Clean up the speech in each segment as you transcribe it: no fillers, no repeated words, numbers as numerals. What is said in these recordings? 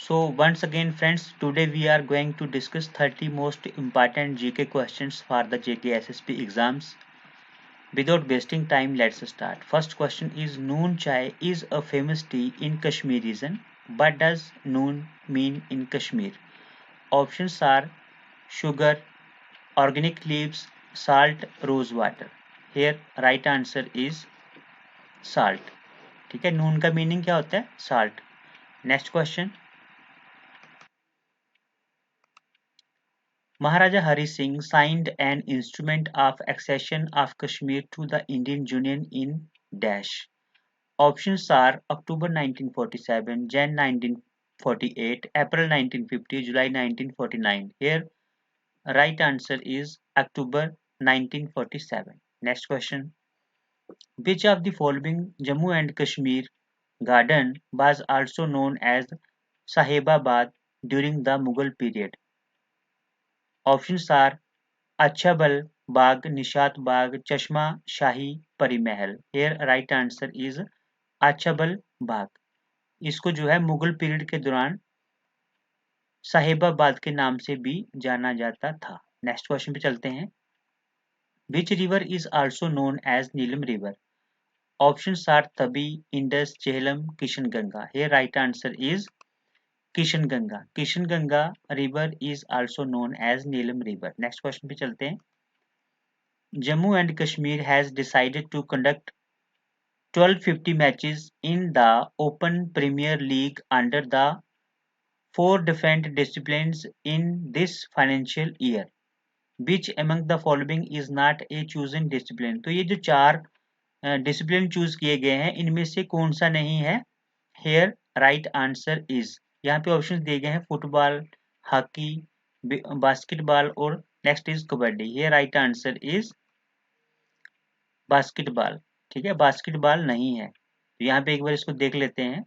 So once again friends, today we are going to discuss 30 most important GK questions for the JK SSP exams. Without wasting time, let's start. First question is Noon Chai is a famous tea in Kashmir region. What does Noon mean in Kashmir? Options are sugar, organic leaves, salt, rose water. Here right answer is salt. ठीक है, नून का meaning क्या होता है? Salt. Next question. Maharaja Hari Singh signed an instrument of accession of Kashmir to the Indian Union in dash. Options are October 1947, Jan 1948, April 1950, July 1949. Here, right answer is October 1947. Next question. Which of the following Jammu and Kashmir garden was also known as Sahebabad during the Mughal period? Options are Achabal Bagh, Nishat Bagh, Chashma Shahi, Pari Mahal. Here right answer is Achabal Bagh. इसको जो है Mughal period के दौरान साहिबाबाद के नाम से भी जाना जाता था. नेक्स्ट क्वेश्चन पे चलते हैं. Which river is also known as Neelam River? Options are Tabi, Indus, Jhelum, Kishanganga. Here right answer is Kishanganga. Kishanganga river is also known as Neelam River. Next question पे चलते हैं. Jammu and Kashmir has decided to conduct 1250 matches in the Open Premier League under the 4 different disciplines in this financial year. Which among the following is not a chosen discipline? तो ये जो 4 discipline choose किए गए हैं इनमें से कौन सा नहीं है? Here right answer is, यहाँ पे ऑप्शन दिए गए हैं फुटबॉल, हॉकी, बास्केटबॉल और next is kabaddi. Here right answer is basketball. ठीक है, बास्केटबॉल नहीं है. तो यहाँ पे एक बार इसको देख लेते हैं.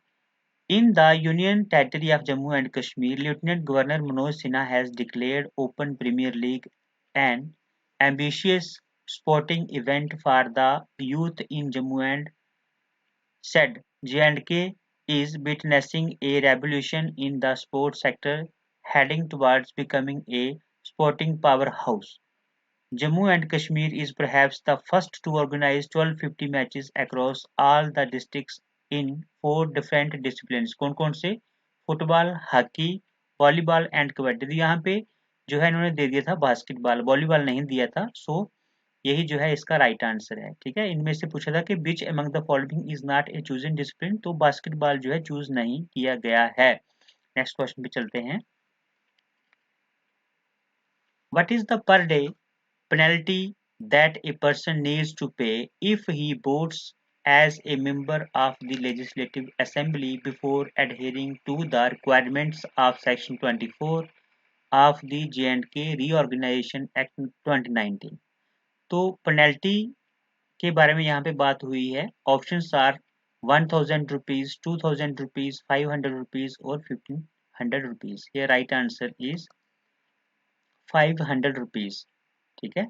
In the Union Territory of Jammu and Kashmir, Lieutenant Governor Manoj Sinha has declared Open Premier League an ambitious sporting event for the youth in Jammu and said J&K is witnessing a revolution in the sports sector heading towards becoming a sporting powerhouse. Jammu and Kashmir is perhaps the first to organize 1250 matches across all the districts in 4 different disciplines. कौन कौन से? Football, hockey, volleyball and kabaddi. तो यहाँ पे जो है इन्होंने दे दिया था बास्केटबॉल, वॉलीबॉल नहीं दिया था. सो यही जो है इसका राइट आंसर है. ठीक है, इनमें से पूछा था कि which among the following is not a chosen discipline, तो बास्केटबॉल जो है चूज नहीं किया गया है. नेक्स्ट क्वेश्चन पे चलते हैं. What is the per day penalty that a person needs to pay if he votes as a member of the Legislative Assembly before adhering to the requirements of Section 24 of the J&K Reorganization Act 2019. तो penalty के बारे में यहाँ पे बात हुई है. Options are 1000 rupees, 2000 rupees, 500 rupees और 1500 रुपीज. ये राइट आंसर इज 500 रुपीज. ठीक है,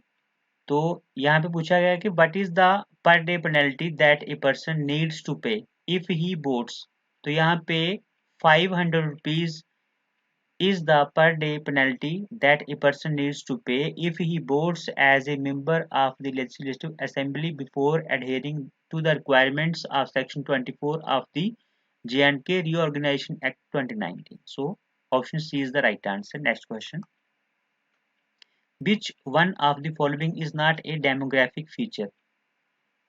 तो यहाँ पे पूछा गया कि what is the per day penalty that a person needs to pay if he votes. तो यहाँ पे 500 rupees is the per day penalty that a person needs to pay if he votes as a member of the Legislative Assembly before adhering to the requirements of Section 24 of the J&K Reorganization Act 2019. So option C is the right answer. Next question. Which one of the following is not a demographic feature?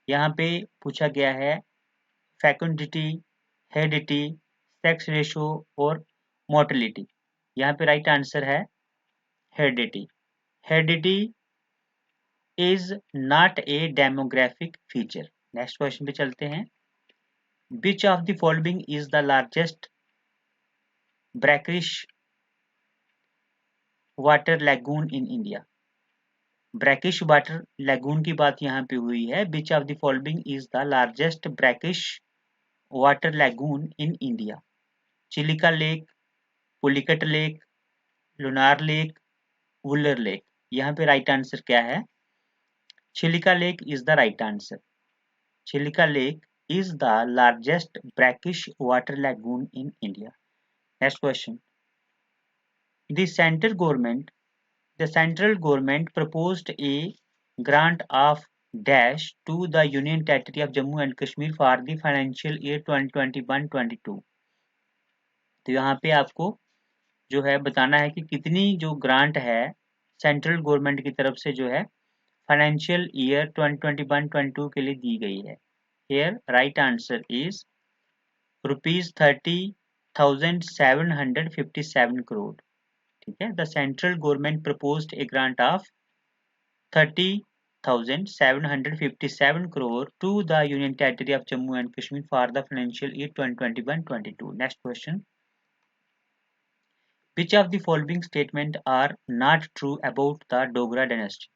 यहाँ पे पूछा गया है फैकुंडिटी, heredity, sex ratio और mortality. यहाँ पे right answer है heredity. Heredity is not a demographic feature. Next question पे चलते हैं. विच of the following is the largest brackish water lagoon in India? Brackish water lagoon की बात यहाँ पे हुई है. विच of the following is the largest brackish water lagoon in India? Chilika lake, Pulicat lake, lunar lake, Wular lake. यहाँ पे राइट आंसर क्या है? Chilika lake is the right answer. Chilika lake is the largest brackish water lagoon in India. Next question, the central government proposed a grant of dash to the Union Territory of Jammu and Kashmir for the financial year 2021-22। तो यहाँ पे आपको जो है बताना है कि कितनी जो ग्रांट है सेंट्रल गवर्नमेंट की तरफ से जो है फाइनेंशियल ईयर 2021-22 के लिए दी गई है। Here right answer is ₹30,757 crore। ठीक है, the central government proposed A grant of 30,757 crore to the Union Territory of Jammu and Kashmir for the financial year 2021-22। Next question, which of the following statements are not true about the Dogra dynasty?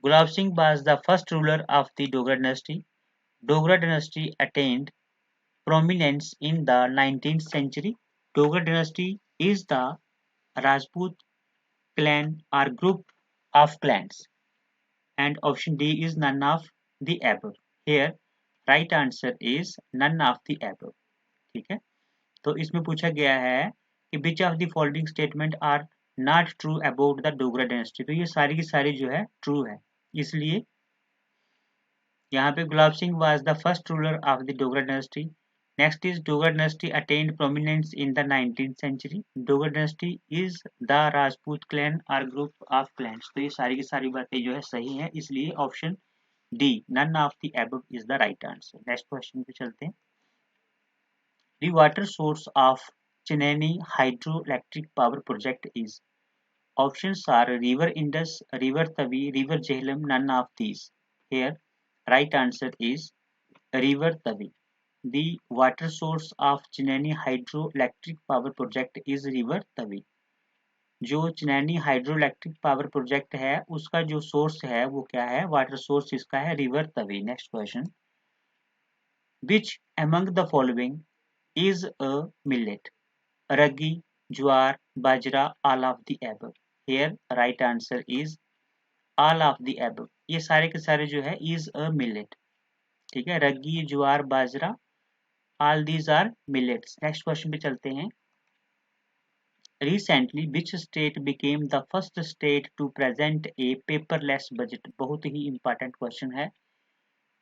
Gulab Singh was the first ruler of the Dogra dynasty. Dogra dynasty attained prominence in the 19th century. Dogra dynasty is the Rajput clan or group of clans. And option D is none of the above। Here right answer is none of the above। ठीक है, तो इसमें पूछा गया है कि which of the following statement are not true about the Dogra dynasty। तो ये सारी की सारी जो है true है, इसलिए यहाँ पे Gulab Singh was the first ruler of the Dogra dynasty। Next is Dogra dynasty attained prominence in the 19th century। Dogra dynasty is the Rajput clan or group of clans। तो ये सारी की सारी बातें जो है सही है, इसलिए option D none of the above is the right answer। Next question पे चलते हैं। The water source of Cheneni hydroelectric power project is। Options are river Indus, river Tavi, river Jhelum, none of these। Here right answer is river Tavi। The water source of Cheneni hydroelectric power project is river Tavi। जो Chenani hydro electric power project है उसका जो source है वो क्या है, water source इसका है river Tawi. Next question, which among the following is a millet? Ragi, jowar, bajra, all of the above. Here right answer is all of the above. ये सारे के सारे जो है इज अ मिलेट। ठीक है, ragi, jowar, bajra, all these are millets. Next question पे चलते हैं। Recently, which state became the first state to present a paperless budget? बहुत ही important question है।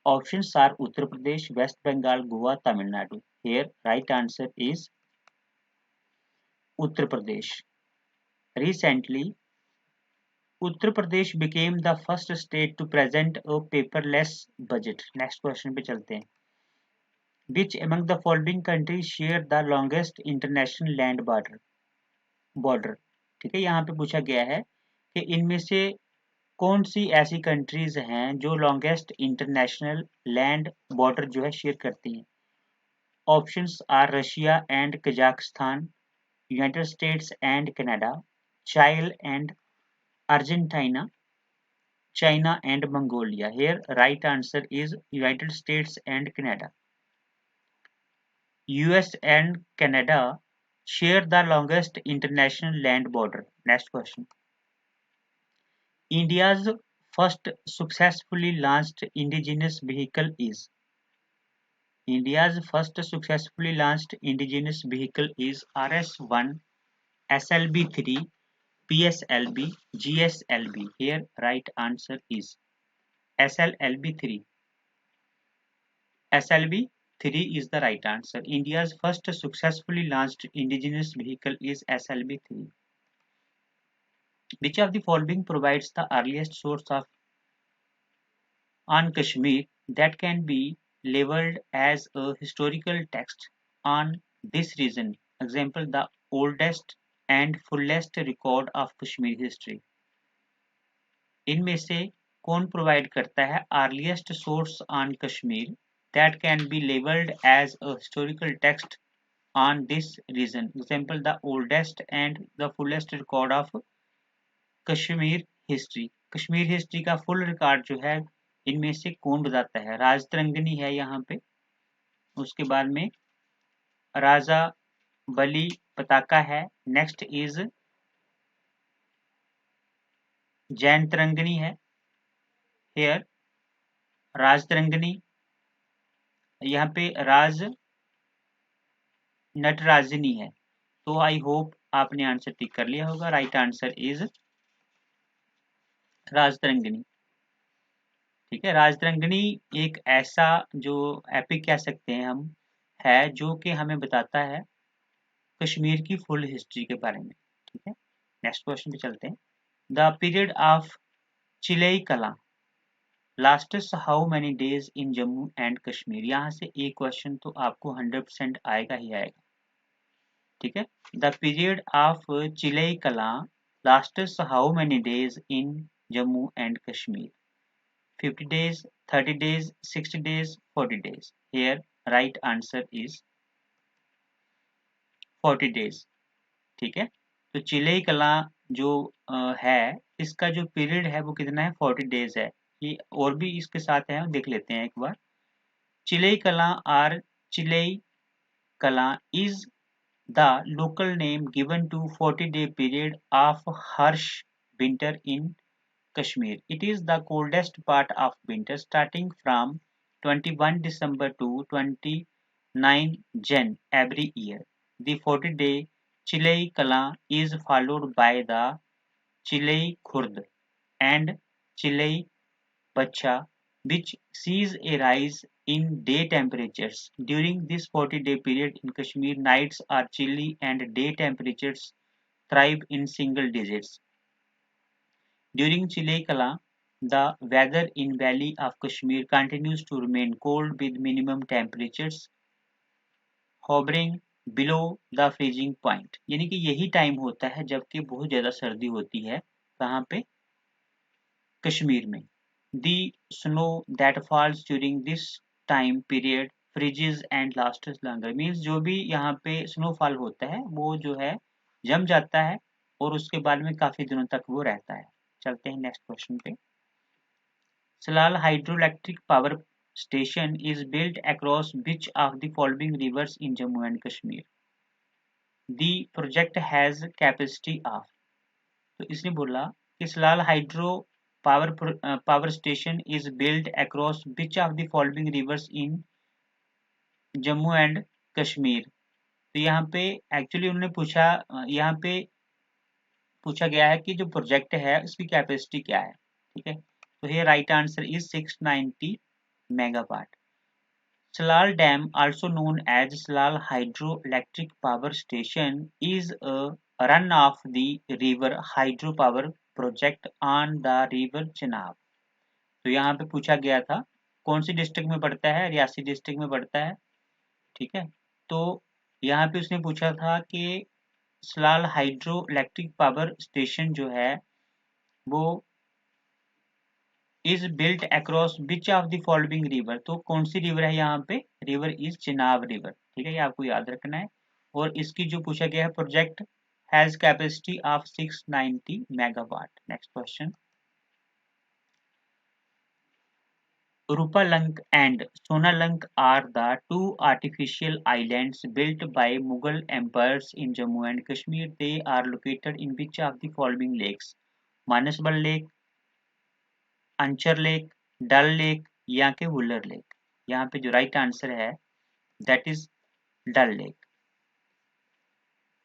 Options are Uttar Pradesh, West Bengal, Goa, Tamil Nadu। Here, right answer is Uttar Pradesh। Recently, Uttar Pradesh became the first state to present a paperless budget। Next question पे चलते हैं। Which among the following countries share the longest international land border? ठीक है, यहाँ पे पूछा गया है कि इनमें से कौन सी ऐसी कंट्रीज हैं जो लॉन्गेस्ट इंटरनेशनल लैंड बॉर्डर जो है शेयर करती हैं। Options are Russia and Kazakhstan, United States and Canada, Chile and Argentina, China and Mongolia. Here right answer is United States and Canada. US and Canada share the longest international land border। Next question, India's first successfully launched indigenous vehicle is। India's first successfully launched indigenous vehicle is RS-1, SLB-3, PSLV, GSLV। Here right answer is SLLB-3। SLB-3 is the right answer। India's first successfully launched indigenous vehicle is SLB-3। Which of the following provides the earliest source of on Kashmir that can be labeled as a historical text on this region? Example, the oldest and fullest record of Kashmir history। इनमें से कौन provide करता है earliest source on Kashmir that can be labeled as a historical text on this region? Example, the oldest and the fullest record of Kashmir history. Kashmir history का full record जो है इनमें से कौन बताता है? राजतरंगिणी है यहाँ पे, उसके बाद में राजा बली पताका है, नेक्स्ट इज जैन तरंगिणी है, हेयर राजतरंगिणी, यहाँ पे राज नटराजनी है। तो आई होप आपने आंसर टिक कर लिया होगा। Right answer is Rajatarangini. ठीक है, राजतरंगिणी एक ऐसा जो एपिक कह सकते हैं हम, है जो कि हमें बताता है कश्मीर की फुल हिस्ट्री के बारे में। ठीक है, नेक्स्ट क्वेश्चन पे चलते हैं। द पीरियड ऑफ चिलई कला लास्टेस्ट how many days in Jammu and Kashmir. यहाँ से एक क्वेश्चन तो आपको 100% आएगा ही आएगा। ठीक है, द पीरियड ऑफ चिलई कला लास्टेस्ट how many days in Jammu and Kashmir. 50 days, 30 days, 60 days, 40 days. Here, right answer is 40 days. ठीक है, तो चिलई कला जो है, इसका जो पीरियड है वो कितना है, 40 डेज है। ये और भी इसके साथ है, देख लेते हैं एक बार। चिलई कला or Chillai Kalan is the local name given to 40-day period of harsh winter in Kashmir. It is the coldest part of winter starting from 21 December to 29 Jan every year. The 40-day Chilai Kala is followed by the Chilai Khurd and Chilai Bacha, which sees a rise in day temperatures. During this 40-day period in Kashmir, nights are chilly and day temperatures thrive in single digits. During Chile Kala, the weather in Valley of Kashmir continues to remain cold with minimum temperatures hovering below the freezing point. यानी कि यही time होता है जबकि बहुत ज़्यादा सर्दी होती है। कहाँ पे? कश्मीर में। The snow that falls during this time period freezes and lasts longer. Means जो भी यहाँ पे snowfall होता है वो जो है जम जाता है और उसके बाद में काफी दिनों तक वो रहता है। चलते हैं नेक्स्ट क्वेश्चन पे। Salal hydroelectric power station is built across which of the following rivers in Jammu and Kashmir? The project has capacity of, तो इसने बोला कि Salal hydro power station is build across which of the following rivers in Jammu and Kashmir. तो यहाँ पे actually उन्होंने पूछा, यहाँ पे पूछा गया है कि जो प्रोजेक्ट है उसकी कैपेसिटी क्या है। ठीक है, तो ये right answer is 690 megawatt. Salal Dam, also known as Salal Hydroelectric Power Station, is a run of the river hydropower project on the river Chenab. तो यहाँ पे पूछा गया था कौन सी डिस्ट्रिक्ट में पड़ता है, रियासी डिस्ट्रिक्ट में पड़ता है। ठीक है, तो यहाँ पे उसने पूछा था कि Salal hydro electric power station जो है वो is built across which of the following river. तो कौन सी रिवर है यहाँ पे, रिवर इज चिनाब रिवर। ठीक है, ये आपको याद रखना है। और इसकी जो पूछा गया है project has capacity of 690 megawatt. Next question. Rupalunk and Sonalunk are the two artificial islands built by Mughal emperors in Jammu and Kashmir. They are located in which of the following lakes? Manasbal Lake, Anchar lake, Dal lake या के Wular lake. यहाँ पे जो right answer है that is Dal lake.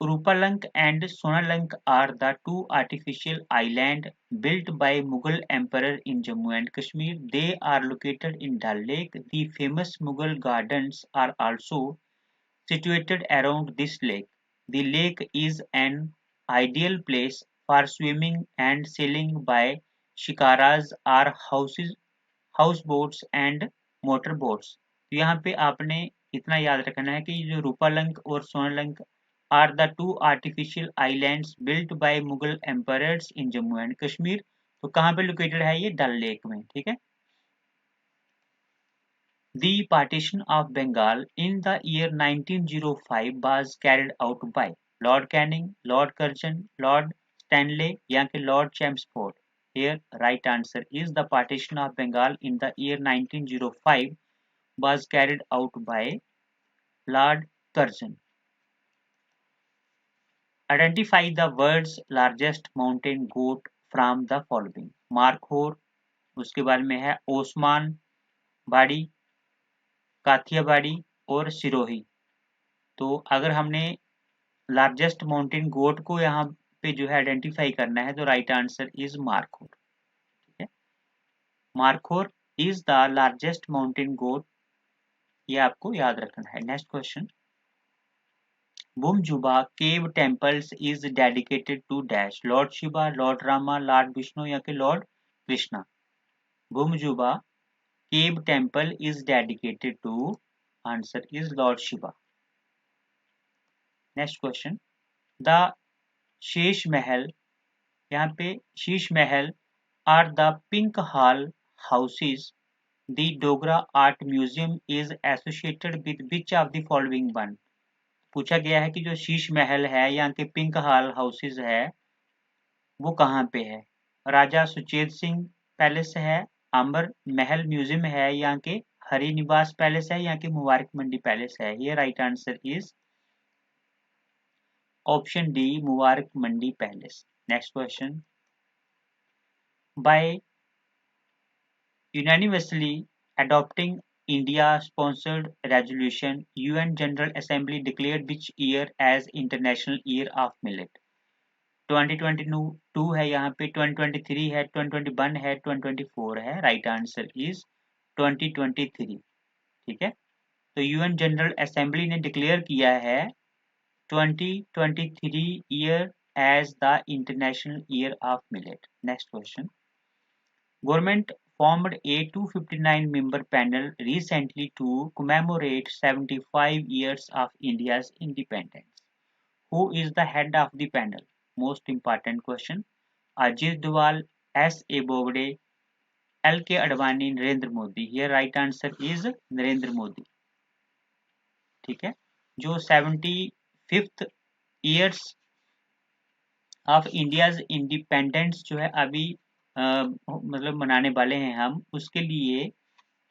Rupalunk and Sonalunk are the two artificial islands built by Mughal emperor in Jammu and Kashmir. They are located in Dal Lake. The famous Mughal gardens are also situated around this lake. The lake is an ideal place for swimming and sailing by shikaras or houseboats and motor boats. तो यहाँ पे आपने इतना याद रखना है कि जो रूपालंक और Sonalank are the two artificial islands built by Mughal emperors in Jammu and Kashmir. तो कहाँ पे लोकेटेड है ये, डल लेक में। ठीक है, The partition of Bengal in the year 1905 was carried out by Lord Canning, Lord Curzon, Lord Stanley या कि Lord Chelmsford. Here right answer is the partition of Bengal in the year 1905 was carried out by Lord Curzon. Identify the world's largest mountain goat from the following. Markhor, उसके बाद में है ओस्मान बाड़ी, काथियाबाड़ी और सिरोही। तो अगर हमने लार्जेस्ट माउंटेन गोट को यहाँ पे जो है आइडेंटिफाई करना है, तो राइट आंसर इज मार्कोर। ठीक है, markhor is the largest mountain goat, ये आपको याद रखना है। Next question, Bumzuwa cave temples is dedicated to dash, lord Shiva, lord Rama, lord Vishnu या कि lord Krishna. Bumzuwa cave temple is dedicated to, answer is lord Shiva. Next question, the Shesh Mahal, यहाँ पे Sheesh Mahal are the pink hall houses the Dogra art museum is associated with which of the following one. पूछा गया है कि जो शीश महल है यहाँ के पिंक हॉल हाउसेस है वो कहाँ पे है। राजा सुचेत सिंह पैलेस है, अंबर महल म्यूजियम है, यहाँ के हरि निवास पैलेस है, यहाँ के मुबारक मंडी पैलेस है। ये right answer is option D, Mubarak Mandi palace. Next question, by unanimously adopting India-sponsored resolution, UN General Assembly declared which year as International Year of Millet? 2022 है, यहाँ पे 2023 है, 2021 है, 2024 है। Right answer is 2023। ठीक है, तो यूएन जनरल असेंबली ने डिक्लेयर किया है 2023 year as the international year of millet. Next question, Government formed a 259-member panel recently to commemorate 75 years of India's independence. Who is the head of the panel? Most important question. Ajit Doval, S.A. Bobde, L.K. Advani, Narendra Modi. Here right answer is Narendra Modi. ठीक है, जो 75th years of India's independence जो है अभी मतलब मनाने वाले हैं हम, उसके लिए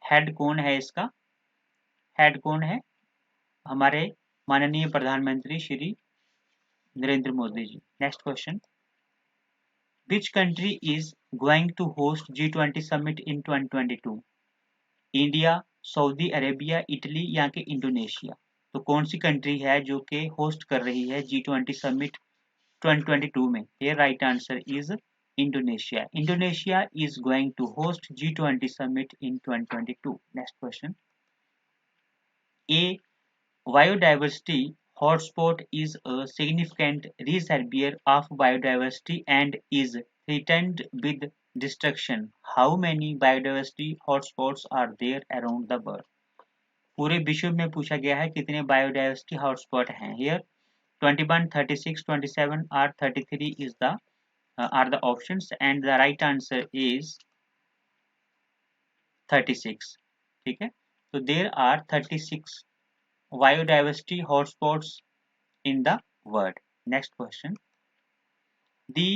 हेड कौन है इसका? हेड कौन है? हमारे माननीय प्रधानमंत्री Shri Narendra Modi ji. Next question, which country is going to host G20 summit in 2022? India, Saudi Arabia, Italy या कि इंडोनेशिया। तो कौन सी कंट्री है जो कि होस्ट कर रही है G20 समिट 2022 में? ये right answer is Indonesia. Indonesia is going to host G20 summit in 2022. Next question. A biodiversity hotspot is a significant reservoir of biodiversity and is threatened with destruction. How many biodiversity hotspots are there around the world? पूरे विश्व में पूछा गया है कितने biodiversity hotspot हैं। Here 21, 36, 27 or 33 is the are the options and the right answer is 36. ठीक है, so there are 36 biodiversity hotspots in the world. Next question, the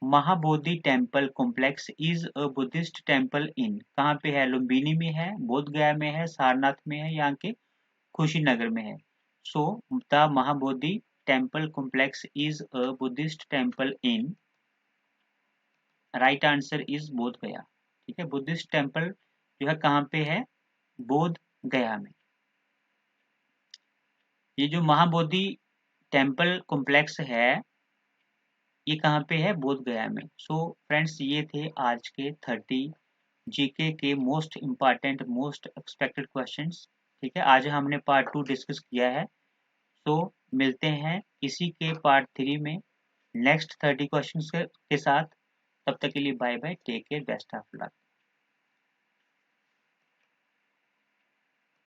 Mahabodhi temple complex is a Buddhist temple in, कहाँ पे है? लुम्बिनी में है, बोध गया में है, सारनाथ में है, यहाँ के कुशीनगर में है। So the Mahabodhi temple complex is a Buddhist temple in, right answer is बोध गया। ठीक है, बुद्धिस्ट टेम्पल जो है कहाँ पे है? बोध गया में। ये जो महाबोधि टेम्पल कॉम्प्लेक्स है ये कहाँ पे है? बोध गया में। सो फ्रेंड्स, ये थे आज के 30 जीके के most important most expected questions. ठीक है, आज हमने पार्ट 2 डिस्कस किया है। सो मिलते हैं इसी के पार्ट 3 में नेक्स्ट 30 क्वेश्चंस के साथ। तब तक के लिए bye bye, take care, best of luck.